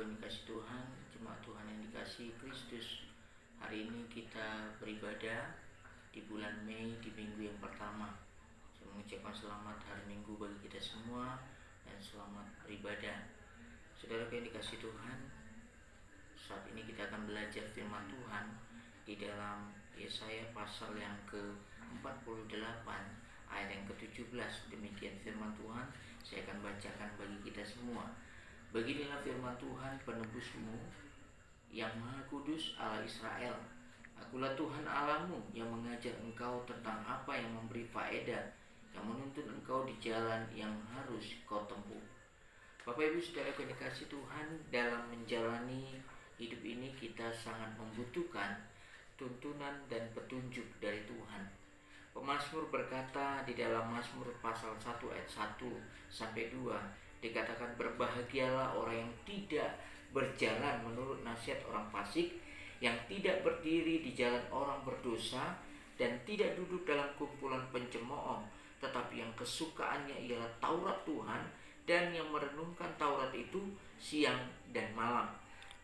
Tuhan dikasih Tuhan, jemaat Tuhan yang dikasih Kristus. Hari ini kita beribadah di bulan Mei di minggu yang pertama. Saya mengucapkan selamat hari Minggu bagi kita semua dan selamat beribadah. Saudara yang dikasih Tuhan, saat ini kita akan belajar firman Tuhan di dalam Yesaya pasal yang ke-48 ayat yang ke-17. Demikian firman Tuhan, saya akan bacakan bagi kita semua. Beginilah firman Tuhan penebusmu yang Maha Kudus, Allah Israel. Akulah Tuhan Allahmu yang mengajar engkau tentang apa yang memberi faedah, yang menuntun engkau di jalan yang harus kau tempuh. Bapak Ibu Saudara yang dikasih Tuhan, dalam menjalani hidup ini kita sangat membutuhkan tuntunan dan petunjuk dari Tuhan. Pemazmur berkata di dalam Mazmur pasal 1 ayat 1 sampai 2, dikatakan berbahagialah orang yang tidak berjalan menurut nasihat orang fasik, yang tidak berdiri di jalan orang berdosa, dan tidak duduk dalam kumpulan pencemooh, tetapi yang kesukaannya ialah Taurat Tuhan, dan yang merenungkan Taurat itu siang dan malam.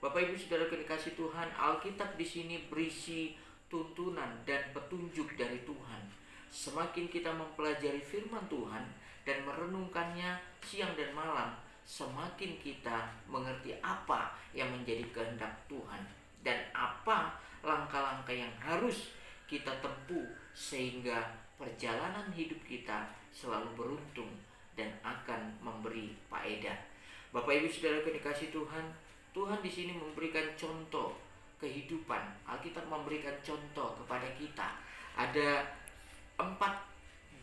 Bapak Ibu Saudara yang dikasih Tuhan, Alkitab di sini berisi tuntunan dan petunjuk dari Tuhan. Semakin kita mempelajari firman Tuhan dan merenungkannya siang dan malam, semakin kita mengerti apa yang menjadi kehendak Tuhan dan apa langkah-langkah yang harus kita tempuh sehingga perjalanan hidup kita selalu beruntung dan akan memberi faedah. Bapak Ibu Saudara yang dikasih Tuhan, Tuhan di sini memberikan contoh kehidupan. Alkitab memberikan contoh kepada kita. Ada 4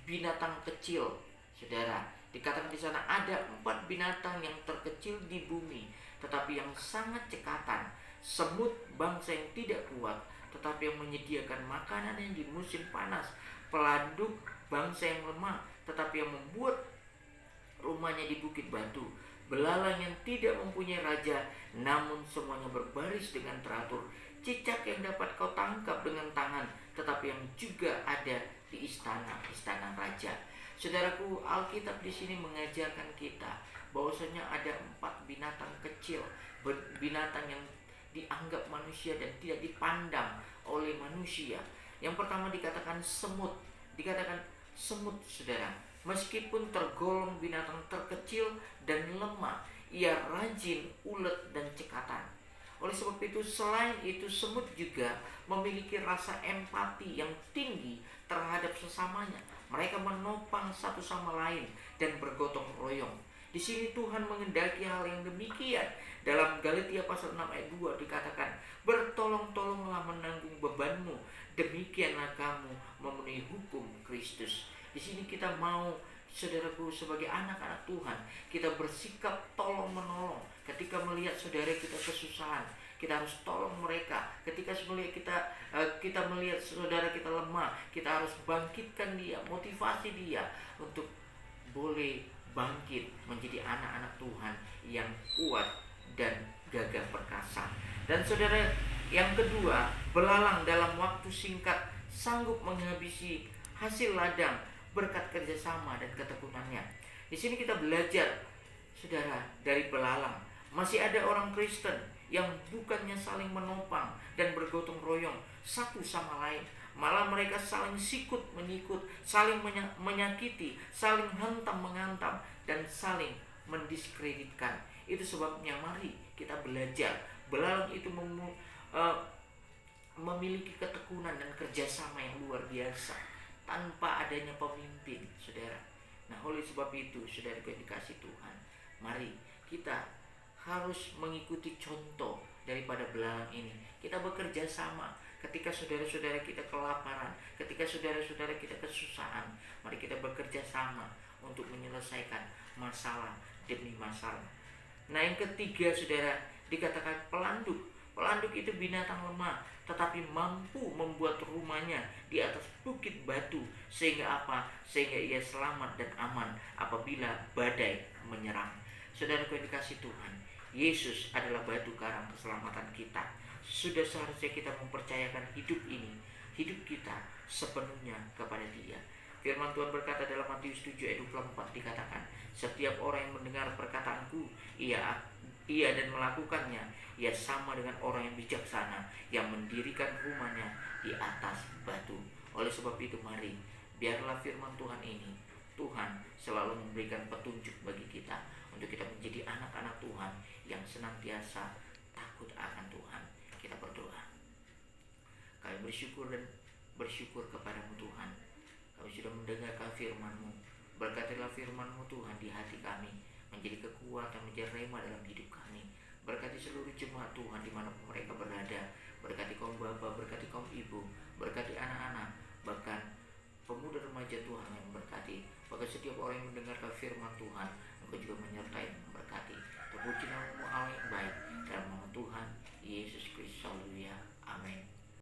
binatang kecil, saudara. Dikatakan di sana ada 4 binatang yang terkecil di bumi, tetapi yang sangat cekatan. Semut, bangsa yang tidak kuat, tetapi yang menyediakan makanan yang di musim panas. Pelanduk, bangsa yang lemah, tetapi yang membuat rumahnya di bukit batu. Belalang yang tidak mempunyai raja, namun semuanya berbaris dengan teratur. Cicak yang dapat kau tangkap dengan tangan, tetapi yang juga ada di istana raja. Saudaraku, Alkitab di sini mengajarkan kita bahwasanya ada 4 binatang kecil, binatang yang dianggap manusia dan tidak dipandang oleh manusia. Yang pertama dikatakan semut. Dikatakan semut, saudara, meskipun tergolong binatang terkecil dan lemah, ia rajin, ulet, dan cekatan. Oleh sebab itu, selain itu, semut juga memiliki rasa empati yang tinggi terhadap sesamanya. Mereka menopang satu sama lain dan bergotong royong. Di sini Tuhan mengendaki hal yang demikian. Dalam Galatia pasal 6 ayat 2 dikatakan, bertolong-tolonglah menanggung bebanmu, demikianlah kamu memenuhi hukum Kristus. Di sini kita mau, saudaraku, sebagai anak-anak Tuhan, kita bersikap tolong menolong. Ketika melihat saudara kita kesusahan, kita harus tolong mereka. Ketika kita melihat saudara kita lemah, kita harus bangkitkan dia, motivasi dia untuk boleh bangkit menjadi anak-anak Tuhan yang kuat dan gagah perkasa. Dan saudara, yang kedua, belalang dalam waktu singkat sanggup menghabisi hasil ladang berkat kerjasama dan ketekunannya. Di sini kita belajar, saudara, dari belalang. Masih ada orang Kristen yang bukannya saling menopang dan bergotong royong satu sama lain, malah mereka saling sikut menyikut, saling menyakiti, saling hantam menghantam, dan saling mendiskreditkan. Itu sebabnya mari kita belajar. Belalang itu memiliki ketekunan dan kerjasama yang luar biasa tanpa adanya pemimpin, saudara. Nah, oleh sebab itu, saudara yang dikasih Tuhan, mari kita harus mengikuti contoh daripada belalang ini. Kita bekerja sama. Ketika saudara-saudara kita kelaparan, ketika saudara-saudara kita kesusahan, mari kita bekerja sama untuk menyelesaikan masalah demi masalah. Nah, yang ketiga, saudara, dikatakan pelanduk. Pelanduk itu binatang lemah, tetapi mampu membuat rumahnya di atas bukit batu. Sehingga apa? Sehingga ia selamat dan aman apabila badai menyerang. Saudara yang dikasih Tuhan, Yesus adalah batu karang keselamatan kita. Sudah seharusnya kita mempercayakan hidup kita sepenuhnya kepada Dia. Firman Tuhan berkata dalam Matius 7 ayat 24 dikatakan, setiap orang yang mendengar perkataanku, ia ia dan melakukannya, ia sama dengan orang yang bijaksana yang mendirikan rumahnya di atas batu. Oleh sebab itu mari, biarlah firman Tuhan ini, Tuhan selalu memberikan petunjuk bagi kita untuk kita menjadi anak-anak Tuhan yang senantiasa takut akan Tuhan. Kita berdoa. Kami bersyukur kepadamu Tuhan. Kami sudah mendengarkan firman-Mu. Berkatilah firman-Mu Tuhan di hati kami, menjadi kekuatan, menjadi rema dalam hidup kami. Berkati seluruh jemaat Tuhan dimanapun mereka berada. Berkati kaum bapa, berkati kaum ibu, berkati anak-anak,